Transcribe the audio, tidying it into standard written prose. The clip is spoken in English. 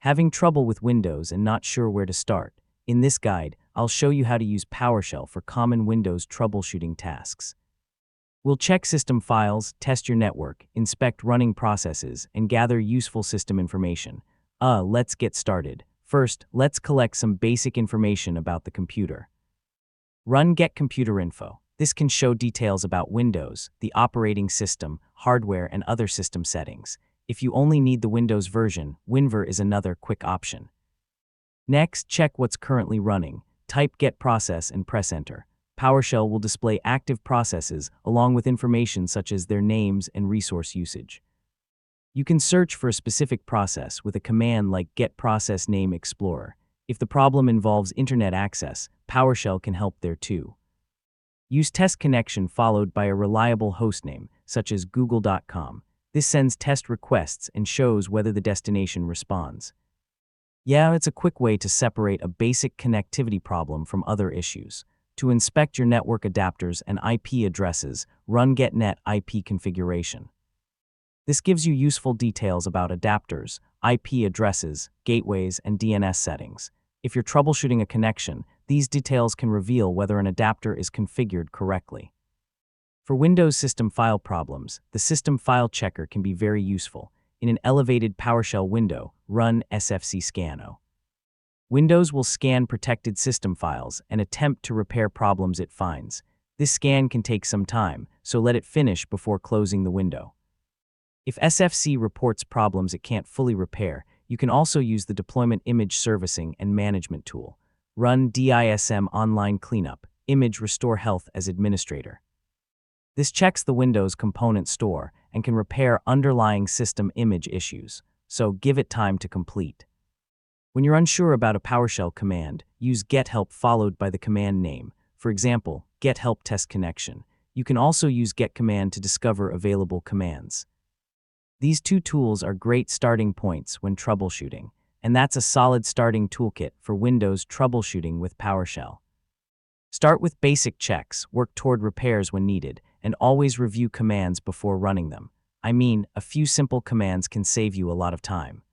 Having trouble with Windows and not sure where to start? In this guide, I'll show you how to use PowerShell for common Windows troubleshooting tasks. We'll check system files, test your network, inspect running processes, and gather useful system information. Let's get started. First, let's collect some basic information about the computer. Run Get Computer Info. This can show details about Windows, the operating system, hardware, and other system settings. If you only need the Windows version, WinVer is another quick option. Next, check what's currently running. Type Get Process and press Enter. PowerShell will display active processes along with information such as their names and resource usage. You can search for a specific process with a command like Get Process Name Explorer. If the problem involves internet access, PowerShell can help there too. Use test connection followed by a reliable hostname, such as google.com. This sends test requests and shows whether the destination responds. Yeah, it's a quick way to separate a basic connectivity problem from other issues. To inspect your network adapters and IP addresses, run GetNet IP Configuration. This gives you useful details about adapters, IP addresses, gateways, and DNS settings. If you're troubleshooting a connection, these details can reveal whether an adapter is configured correctly. For Windows system file problems, the System File Checker can be very useful. In an elevated PowerShell window, run SFC Scanno. Windows will scan protected system files and attempt to repair problems it finds. This scan can take some time, so let it finish before closing the window. If SFC reports problems it can't fully repair, you can also use the Deployment Image Servicing and Management tool. Run DISM Online Cleanup, Image Restore Health as administrator. This checks the Windows component store and can repair underlying system image issues, so give it time to complete. When you're unsure about a PowerShell command, use getHelp followed by the command name. For example, getHelp test connection. You can also use getCommand to discover available commands. These two tools are great starting points when troubleshooting, and that's a solid starting toolkit for Windows troubleshooting with PowerShell. Start with basic checks, work toward repairs when needed, and always review commands before running them. I mean, a few simple commands can save you a lot of time.